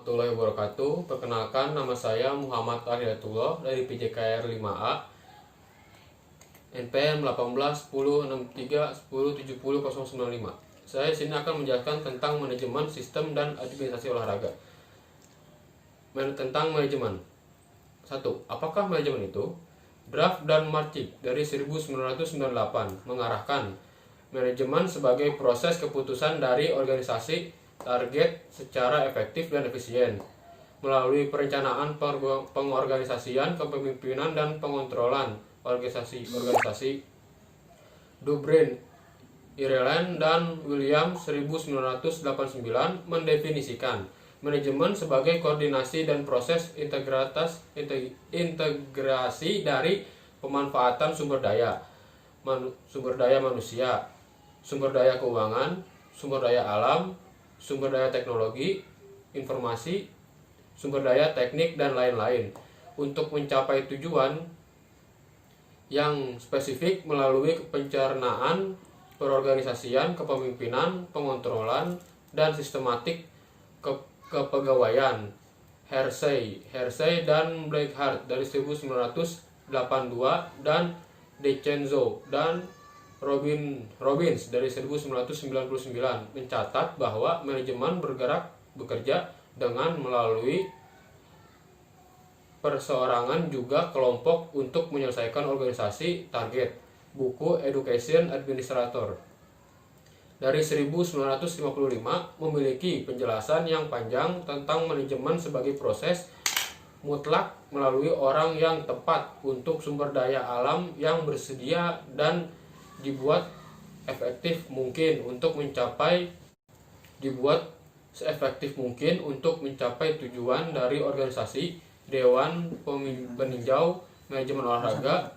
warahmatullahi wabarakatuh. Perkenalkan, nama saya Muhammad Ahiliyatullah dari PJKR 5A, NPM 181063107095. Saya sini akan menjelaskan tentang manajemen sistem dan administrasi olahraga. Tentang manajemen. 1. Apakah manajemen itu? Draft dan Marchik dari 1998 mengarahkan manajemen sebagai proses keputusan dari organisasi target secara efektif dan efisien melalui perencanaan, pengorganisasian, kepemimpinan, dan pengontrolan organisasi. Dubrain, Ireland, dan William 1989 mendefinisikan manajemen sebagai koordinasi dan proses integrasi dari pemanfaatan sumber daya manusia, sumber daya keuangan, sumber daya alam, sumber daya teknologi, informasi, sumber daya teknik, dan lain-lain untuk mencapai tujuan yang spesifik melalui pencernaan, perorganisasian, kepemimpinan, pengontrolan, dan sistematik kepegawaian. Hersey dan Blackhart dari 1982 dan DeCenzo dan Robbins dari 1999 mencatat bahwa manajemen bekerja dengan melalui perseorangan juga kelompok untuk menyelesaikan organisasi target. Buku Education Administrator dari 1955 memiliki penjelasan yang panjang tentang manajemen sebagai proses mutlak melalui orang yang tepat untuk sumber daya alam yang bersedia dan dibuat seefektif mungkin untuk mencapai tujuan dari organisasi. Dewan Peninjau Manajemen Olahraga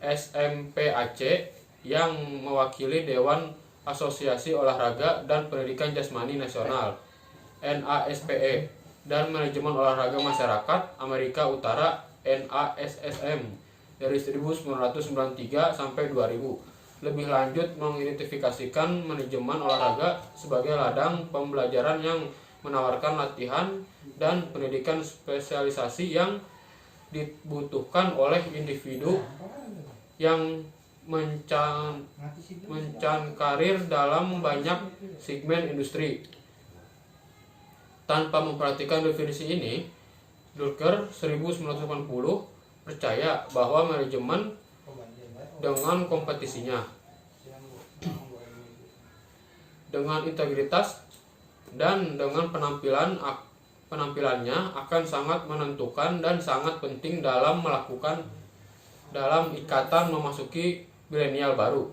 SMPAC yang mewakili Dewan Asosiasi Olahraga dan Pendidikan Jasmani Nasional NASPE dan Manajemen Olahraga Masyarakat Amerika Utara NASSM dari 1993 sampai 2000. Lebih lanjut mengidentifikasikan manajemen olahraga sebagai ladang pembelajaran yang menawarkan latihan dan pendidikan spesialisasi yang dibutuhkan oleh individu yang mencan karir dalam banyak segmen industri. Tanpa memperhatikan definisi ini, Drucker 1980 percaya bahwa manajemen dengan kompetisinya, dengan integritas, dan dengan penampilannya akan sangat menentukan dan sangat penting dalam ikatan memasuki milenial baru.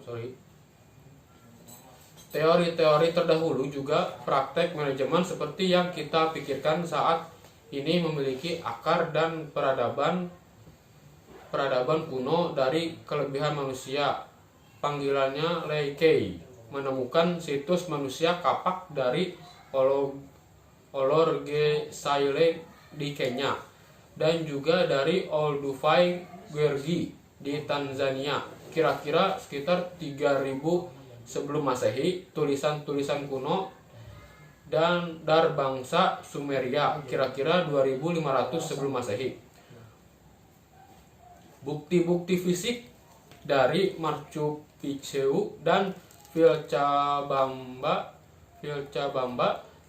Teori-teori terdahulu juga praktek manajemen seperti yang kita pikirkan saat ini memiliki akar dan peradaban kuno dari kelebihan manusia. Panggilannya Leakey menemukan situs manusia kapak dari Olorgesailie di Kenya dan juga dari Olduvai Gwergi di Tanzania. Kira-kira sekitar 3000 sebelum Masehi, tulisan-tulisan kuno dan dari bangsa Sumeria kira-kira 2500 sebelum Masehi. Bukti-bukti fisik dari Machu Picchu dan Vilcabamba,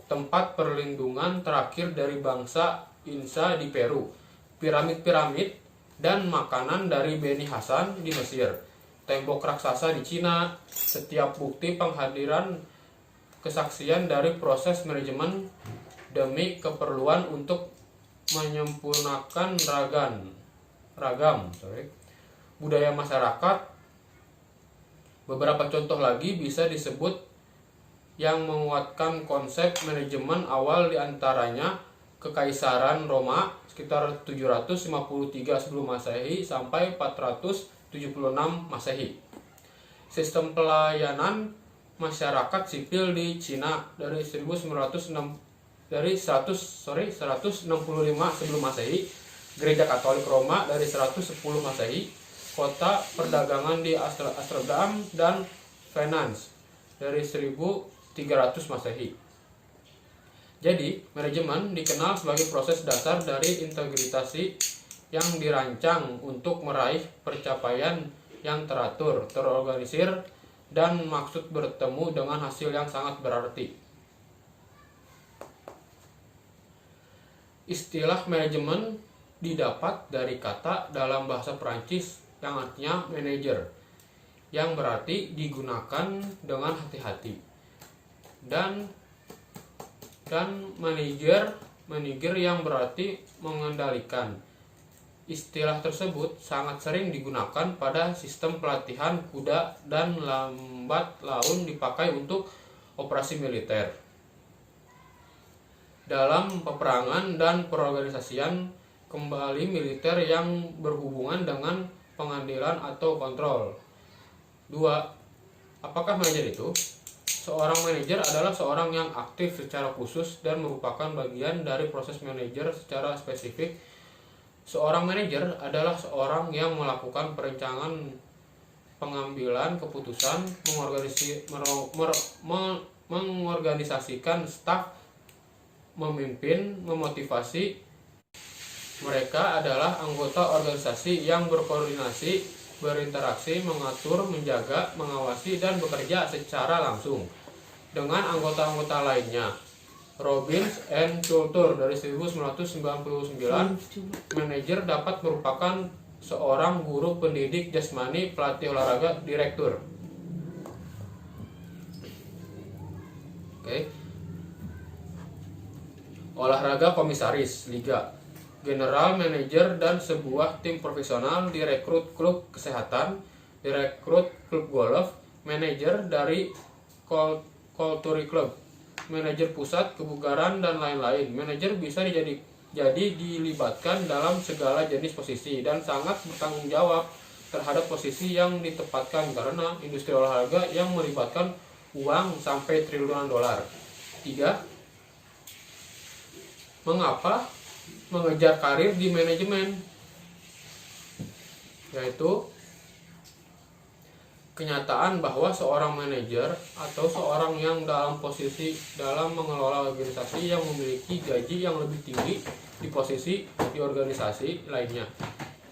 tempat perlindungan terakhir dari bangsa Inca di Peru, piramid-piramid dan makanan dari Beni Hasan di Mesir, tembok raksasa di Cina. Setiap bukti penghadiran kesaksian dari proses manajemen demi keperluan untuk menyempurnakan ragam budaya masyarakat. Beberapa contoh lagi bisa disebut yang menguatkan konsep manajemen awal, diantaranya Kekaisaran Roma sekitar 753 sebelum Masehi sampai 476 Masehi. Sistem pelayanan masyarakat sipil di Cina dari 165 sebelum Masehi. Gereja Katolik Roma dari 110 Masehi, kota perdagangan di Amsterdam dan finance dari 1300 Masehi. Jadi, manajemen dikenal sebagai proses dasar dari integrasi yang dirancang untuk meraih pencapaian yang teratur, terorganisir, dan maksud bertemu dengan hasil yang sangat berarti. Istilah manajemen didapat dari kata dalam bahasa Perancis yang artinya manager, yang berarti digunakan dengan hati-hati, dan manager yang berarti mengendalikan. Istilah tersebut sangat sering digunakan pada sistem pelatihan kuda dan lambat laun dipakai untuk operasi militer. Dalam peperangan dan perorganisasian, kembali militer yang berhubungan dengan pengadilan atau kontrol. 2. Apakah manajer itu? Seorang manajer adalah seorang yang aktif secara khusus dan merupakan bagian dari proses manajer secara spesifik. Seorang manajer adalah seorang yang melakukan perencanaan, pengambilan keputusan, mengorganisasikan staf, memimpin, memotivasi. Mereka adalah anggota organisasi yang berkoordinasi, berinteraksi, mengatur, menjaga, mengawasi, dan bekerja secara langsung dengan anggota-anggota lainnya. Robbins and Coulter dari 1999. Manajer dapat merupakan seorang guru, pendidik jasmani, pelatih olahraga, direktur. Olahraga komisaris, liga, general manager dan sebuah tim profesional, direkrut klub kesehatan, direkrut klub golf, manajer dari Country Club, manajer pusat kebugaran, dan lain-lain. Manajer bisa jadi dilibatkan dalam segala jenis posisi dan sangat bertanggung jawab terhadap posisi yang ditempatkan karena industri olahraga yang melibatkan uang sampai triliunan dolar. 3. Mengapa mengejar karir di manajemen? Yaitu kenyataan bahwa seorang manajer atau seorang yang dalam posisi dalam mengelola organisasi yang memiliki gaji yang lebih tinggi di posisi di organisasi lainnya.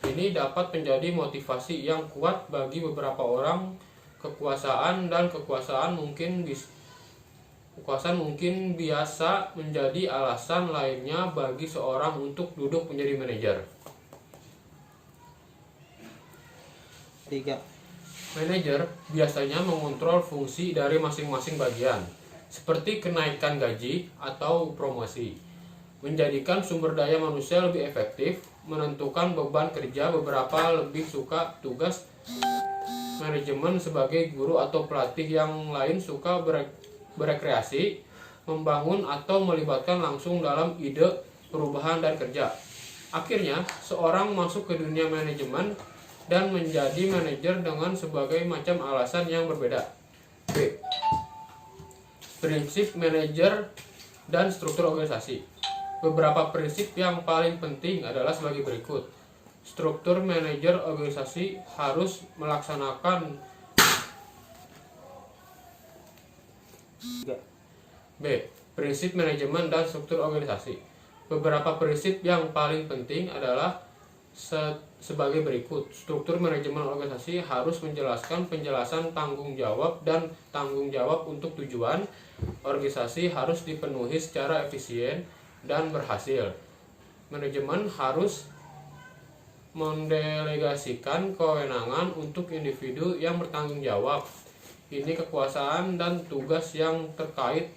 Ini dapat menjadi motivasi yang kuat bagi beberapa orang. Kekuasaan mungkin biasa menjadi alasan lainnya bagi seorang untuk duduk menjadi manajer. 3. Manajer biasanya mengontrol fungsi dari masing-masing bagian, seperti kenaikan gaji atau promosi, menjadikan sumber daya manusia lebih efektif, menentukan beban kerja. Beberapa lebih suka tugas manajemen sebagai guru atau pelatih, yang lain suka berekreasi, membangun atau melibatkan langsung dalam ide perubahan dan kerja. Akhirnya, seorang masuk ke dunia manajemen dan menjadi manajer dengan sebagai macam alasan yang berbeda. B. Prinsip manajer dan struktur organisasi. Beberapa prinsip yang paling penting adalah sebagai berikut. Struktur manajer organisasi harus melaksanakan B. Prinsip manajemen dan struktur organisasi. Beberapa prinsip yang paling penting adalah sebagai berikut. Struktur manajemen organisasi harus menjelaskan penjelasan tanggung jawab dan tanggung jawab untuk tujuan. Organisasi harus dipenuhi secara efisien dan berhasil. Manajemen harus mendelegasikan kewenangan untuk individu yang bertanggung jawab. Ini kekuasaan dan tugas yang terkait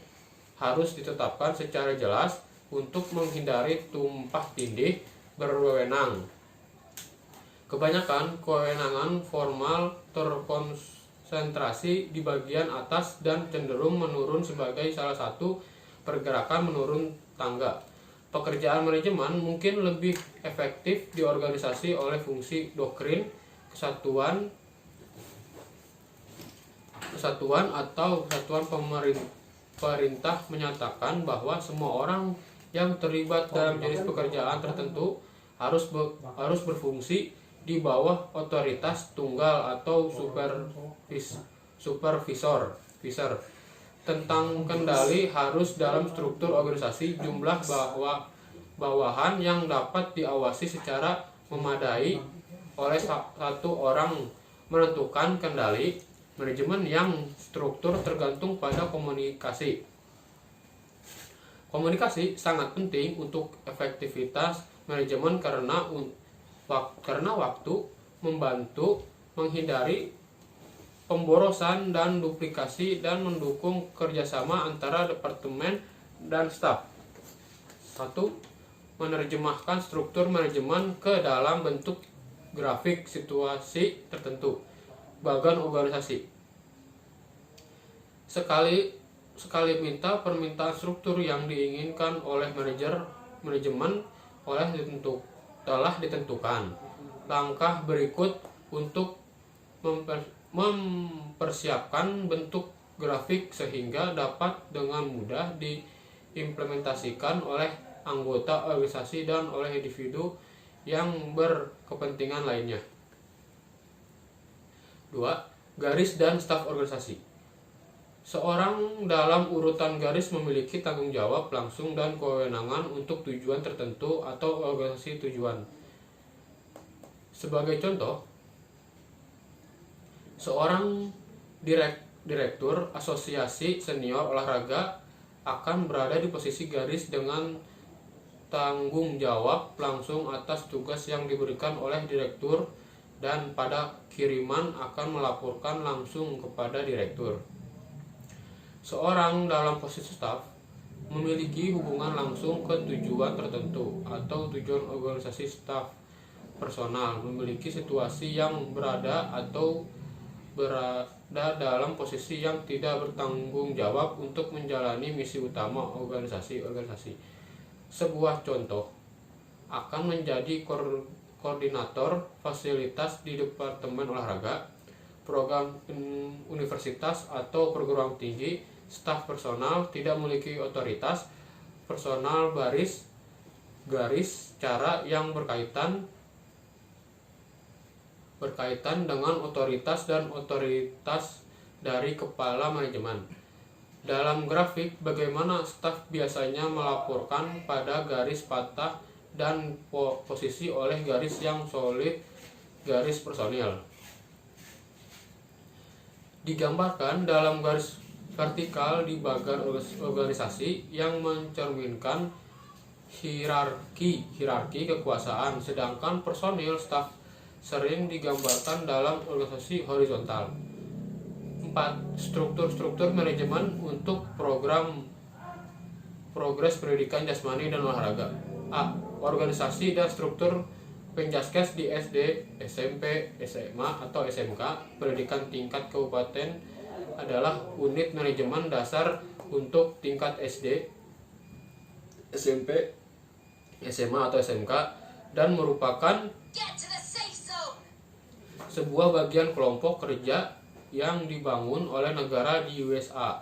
harus ditetapkan secara jelas untuk menghindari tumpah tindih berwenang. Kebanyakan kewenangan formal terkonsentrasi di bagian atas dan cenderung menurun sebagai salah satu pergerakan menurun tangga. Pekerjaan manajemen mungkin lebih efektif diorganisasi oleh fungsi doktrin, kesatuan atau kesatuan pemerintah menyatakan bahwa semua orang yang terlibat dalam jenis pekerjaan tertentu harus berfungsi di bawah otoritas tunggal atau supervisor. tentang kendali harus dalam struktur organisasi, jumlah bawahan yang dapat diawasi secara memadai oleh satu orang, menentukan kendali. Manajemen yang struktur tergantung pada komunikasi. Komunikasi sangat penting untuk efektivitas manajemen karena waktu membantu menghindari pemborosan dan duplikasi dan mendukung kerjasama antara departemen dan staf. 1. Menerjemahkan struktur manajemen ke dalam bentuk grafik situasi tertentu. Bagan organisasi. Sekali minta permintaan struktur yang diinginkan oleh manajemen telah ditentukan. Langkah berikut untuk mempersiapkan bentuk grafik sehingga dapat dengan mudah diimplementasikan oleh anggota organisasi dan oleh individu yang berkepentingan lainnya. 2. Garis dan staf organisasi. Seorang dalam urutan garis memiliki tanggung jawab langsung dan kewenangan untuk tujuan tertentu atau organisasi tujuan. Sebagai contoh, seorang direktur asosiasi senior olahraga akan berada di posisi garis dengan tanggung jawab langsung atas tugas yang diberikan oleh direktur dan pada kiriman akan melaporkan langsung kepada direktur. Seorang dalam posisi staf memiliki hubungan langsung ke tujuan tertentu atau tujuan organisasi. Staf personal memiliki situasi yang berada dalam posisi yang tidak bertanggung jawab untuk menjalani misi utama organisasi. Sebuah contoh akan menjadi koordinator fasilitas di departemen olahraga, program universitas atau perguruan tinggi. Staf personal tidak memiliki otoritas personal garis cara yang berkaitan dengan otoritas dan otoritas dari kepala manajemen. Dalam grafik, bagaimana staf biasanya melaporkan pada garis patah dan posisi oleh garis yang solid, garis personil. Digambarkan dalam garis vertikal di bagian organisasi yang mencerminkan hierarki kekuasaan, sedangkan personil staf sering digambarkan dalam organisasi horizontal. 4. Struktur manajemen untuk progres pendidikan jasmani dan olahraga. A. Organisasi dan struktur penjaskes di SD, SMP, SMA atau SMK pendidikan tingkat kabupaten adalah unit manajemen dasar untuk tingkat SD, SMP, SMA atau SMK dan merupakan sebuah bagian kelompok kerja yang dibangun oleh negara di USA.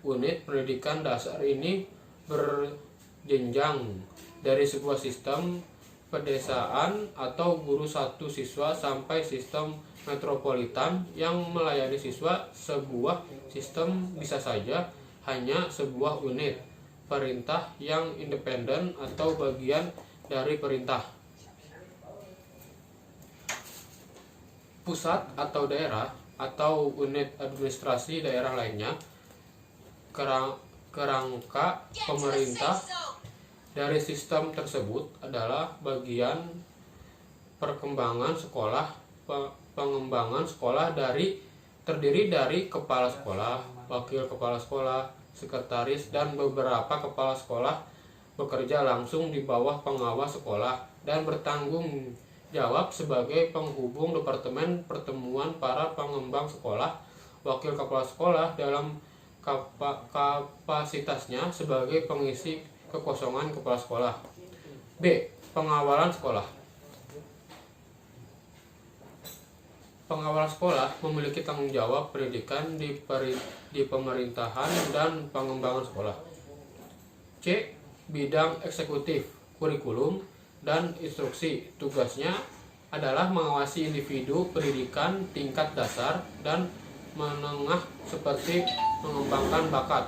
Unit pendidikan dasar ini berjenjang dari sebuah sistem pedesaan atau guru satu siswa sampai sistem metropolitan yang melayani siswa. Sebuah sistem bisa saja hanya sebuah unit perintah yang independen atau bagian dari perintah. Pusat atau daerah atau unit administrasi daerah lainnya, kerangka pemerintah dari sistem tersebut adalah bagian pengembangan sekolah terdiri dari kepala sekolah, wakil kepala sekolah, sekretaris dan beberapa kepala sekolah bekerja langsung di bawah pengawas sekolah dan bertanggung jawab sebagai penghubung departemen pertemuan para pengembang sekolah. Wakil kepala sekolah dalam kapasitasnya sebagai pengisi kekosongan kepala sekolah. B. Pengawalan sekolah. Pengawalan sekolah memiliki tanggung jawab pendidikan di pemerintahan dan pengembangan sekolah. C. Bidang eksekutif, kurikulum, dan instruksi. Tugasnya adalah mengawasi individu pendidikan tingkat dasar dan menengah seperti mengembangkan bakat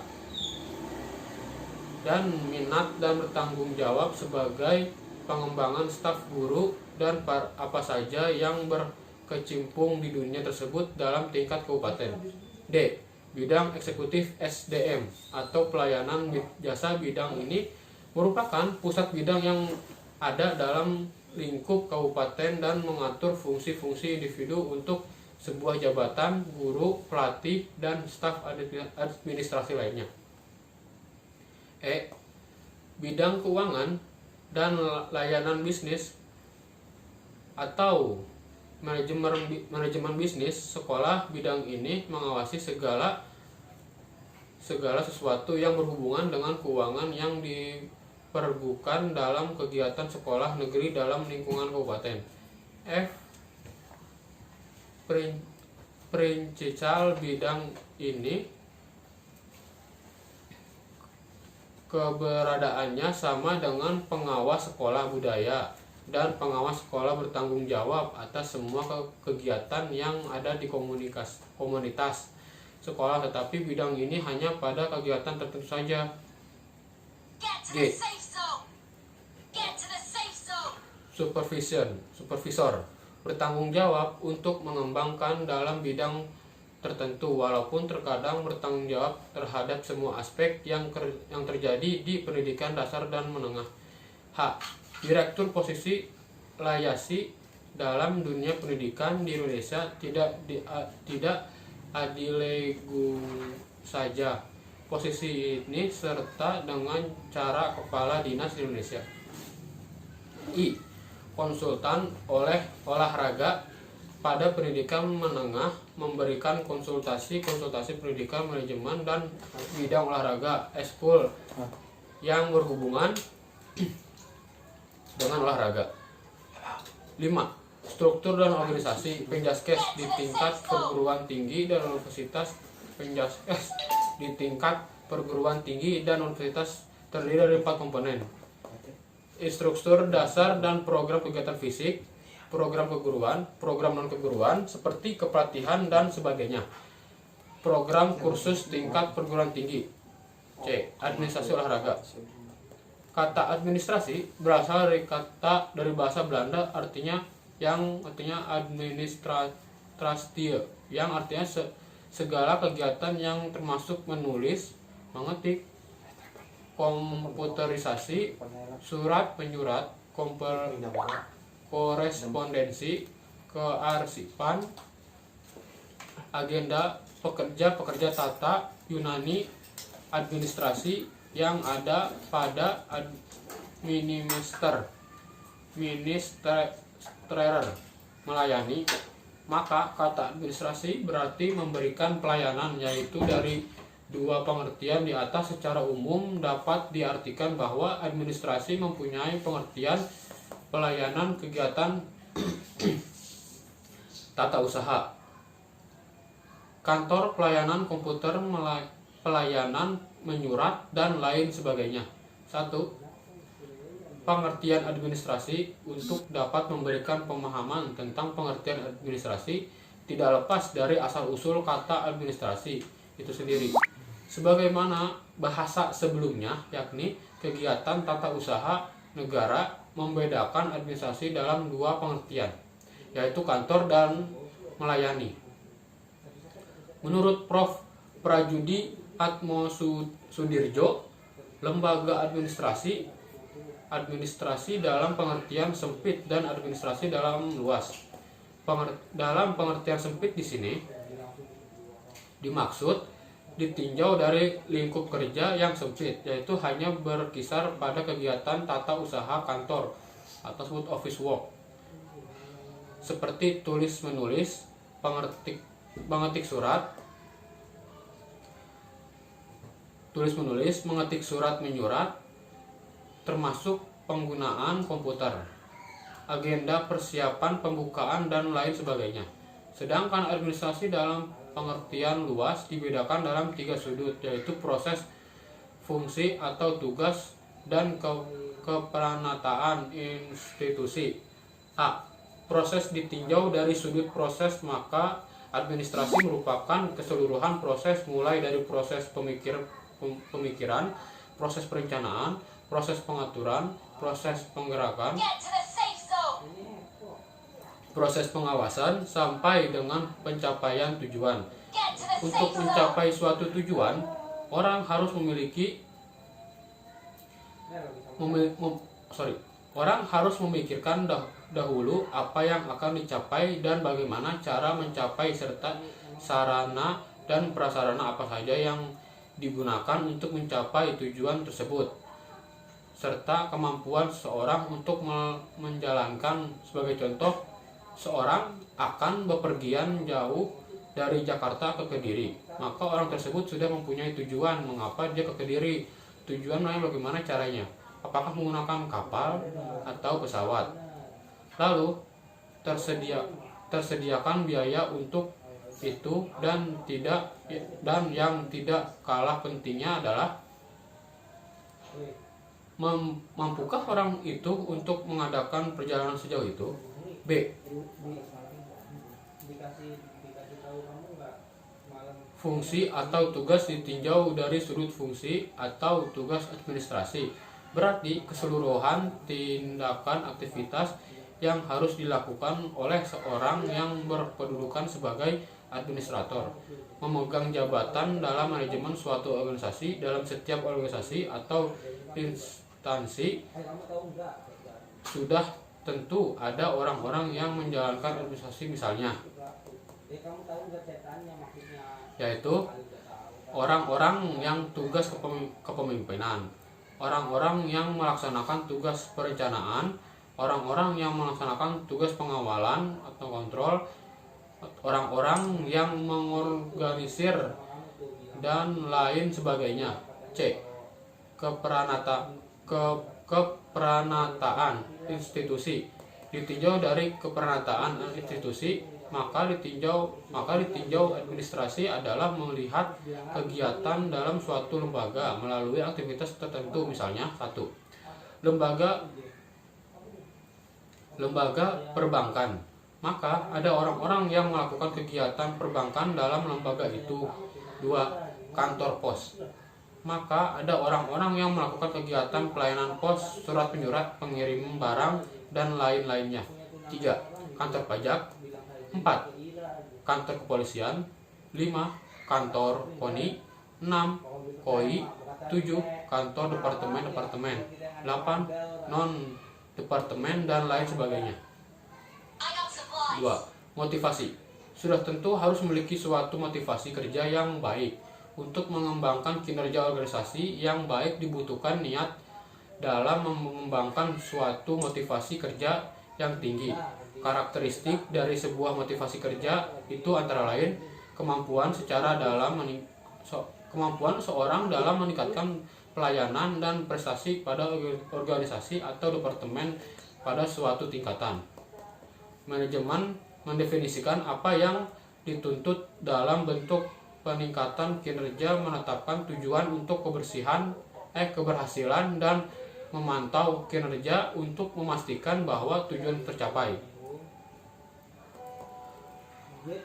dan minat dan bertanggung jawab sebagai pengembangan staf guru dan apa saja yang berkecimpung di dunia tersebut dalam tingkat kabupaten. D. Bidang eksekutif SDM atau pelayanan jasa. Bidang ini merupakan pusat bidang yang ada dalam lingkup kabupaten dan mengatur fungsi-fungsi individu untuk sebuah jabatan, guru, pelatih, dan staf administrasi lainnya. E. Bidang keuangan dan layanan bisnis atau manajemen bisnis. Sekolah bidang ini mengawasi segala sesuatu yang berhubungan dengan keuangan yang diperbukan dalam kegiatan sekolah negeri dalam lingkungan kabupaten. F. Principal bidang ini keberadaannya sama dengan pengawas sekolah budaya dan pengawas sekolah bertanggung jawab atas semua kegiatan yang ada di komunitas sekolah, tetapi bidang ini hanya pada kegiatan tertentu saja. G. Supervisor bertanggung jawab untuk mengembangkan dalam bidang tertentu, walaupun terkadang bertanggung jawab terhadap semua aspek yang terjadi di pendidikan dasar dan menengah. H. Direktur posisi layasi dalam dunia pendidikan di Indonesia tidak adilegu saja posisi ini serta dengan cara kepala dinas di Indonesia. I. Konsultan olahraga pada pendidikan menengah, memberikan konsultasi pendidikan manajemen dan bidang olahraga eskul yang berhubungan dengan olahraga. 5. Struktur dan organisasi Penjaskes di tingkat perguruan tinggi dan universitas. Penjaskes di tingkat perguruan tinggi dan universitas terdiri dari 4 komponen: instruktur dasar dan program kegiatan fisik, program keguruan, program non-keguruan seperti kepelatihan dan sebagainya, program kursus tingkat perguruan tinggi. C. Administrasi olahraga. Kata administrasi berasal dari bahasa Belanda artinya administratie, yang artinya segala kegiatan yang termasuk menulis, mengetik, komputerisasi, surat menyurat, korespondensi, kearsipan, agenda, pekerja tata, Yunani, administrasi yang ada pada minister, melayani. Maka kata administrasi berarti memberikan pelayanan, yaitu dari dua pengertian di atas. Secara umum dapat diartikan bahwa administrasi mempunyai pengertian pelayanan kegiatan tata usaha, kantor, pelayanan komputer, pelayanan menyurat, dan lain sebagainya. 1. Pengertian administrasi. Untuk dapat memberikan pemahaman tentang pengertian administrasi, tidak lepas dari asal-usul kata administrasi itu sendiri, sebagaimana bahasa sebelumnya, yakni kegiatan tata usaha negara, membedakan administrasi dalam dua pengertian, yaitu kantor dan melayani. Menurut Prof. Prajudi Atmosudirjo, lembaga administrasi dalam pengertian sempit dan administrasi dalam luas. Dalam pengertian sempit di sini dimaksud ditinjau dari lingkup kerja yang sempit, yaitu hanya berkisar pada kegiatan tata usaha kantor atau sebut office work, seperti tulis menulis, mengetik surat, mengetik surat menyurat, termasuk penggunaan komputer, agenda persiapan pembukaan, dan lain sebagainya. Sedangkan administrasi dalam pengertian luas dibedakan dalam 3 sudut, yaitu proses, fungsi atau tugas, dan keperanatan institusi. A. Proses ditinjau dari sudut proses, maka Administrasi merupakan keseluruhan proses mulai dari proses pemikiran, proses perencanaan, proses pengaturan, proses penggerakan, proses pengawasan, sampai dengan pencapaian tujuan. Untuk mencapai suatu tujuan, orang harus orang harus memikirkan dahulu apa yang akan dicapai dan bagaimana cara mencapai, serta sarana dan prasarana apa saja yang digunakan untuk mencapai tujuan tersebut, serta kemampuan seseorang untuk menjalankan. Sebagai contoh, seorang akan bepergian jauh dari Jakarta ke Kediri, maka orang tersebut sudah mempunyai tujuan mengapa dia ke Kediri. Tujuannya bagaimana caranya? Apakah menggunakan kapal atau pesawat? Lalu tersediakan biaya untuk itu, dan yang tidak kalah pentingnya adalah mampukah orang itu untuk mengadakan perjalanan sejauh itu? B. Fungsi atau tugas ditinjau dari sudut fungsi atau tugas administrasi. Berarti keseluruhan tindakan aktivitas yang harus dilakukan oleh seorang yang berkedudukan sebagai administrator, memegang jabatan dalam manajemen suatu organisasi. Dalam setiap organisasi atau instansi sudah tentu ada orang-orang yang menjalankan administrasi, misalnya yaitu orang-orang yang tugas kepemimpinan, orang-orang yang melaksanakan tugas perencanaan, orang-orang yang melaksanakan tugas pengawalan atau kontrol, orang-orang yang mengorganisir, dan lain sebagainya. C. Keperanatan institusi. Ditinjau dari keperanatan institusi, maka ditinjau administrasi adalah melihat kegiatan dalam suatu lembaga melalui aktivitas tertentu. Misalnya 1. Lembaga perbankan, maka ada orang-orang yang melakukan kegiatan perbankan dalam lembaga itu. 2. Kantor pos, maka ada orang-orang yang melakukan kegiatan pelayanan pos, surat menyurat, pengirim barang, dan lain-lainnya. 3. Kantor pajak. 4. Kantor kepolisian. 5. Kantor KONI. 6. KOI. 7. Kantor departemen. 8. Non-departemen, dan lain sebagainya. 2. Motivasi. Sudah tentu harus memiliki suatu motivasi kerja yang baik. Untuk mengembangkan kinerja organisasi yang baik dibutuhkan niat dalam mengembangkan suatu motivasi kerja yang tinggi. Karakteristik dari sebuah motivasi kerja itu antara lain kemampuan seorang dalam meningkatkan pelayanan dan prestasi pada organisasi atau departemen pada suatu tingkatan. Manajemen mendefinisikan apa yang dituntut dalam bentuk peningkatan kinerja, menetapkan tujuan untuk keberhasilan, dan memantau kinerja untuk memastikan bahwa tujuan tercapai.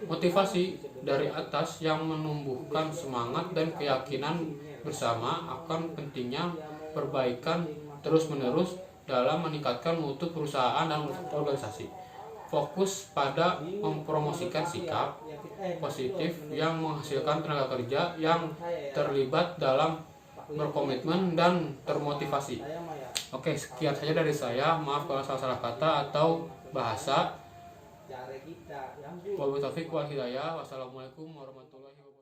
Motivasi dari atas yang menumbuhkan semangat dan keyakinan bersama akan pentingnya perbaikan terus-menerus dalam meningkatkan mutu perusahaan dan organisasi. Fokus pada mempromosikan sikap positif yang menghasilkan tenaga kerja yang terlibat dalam berkomitmen dan termotivasi. Oke, sekian saja dari saya. Maaf kalau salah kata atau bahasa. Wabillahi taufiq wal hidayah. Wassalamualaikum warahmatullahi wabarakatuh.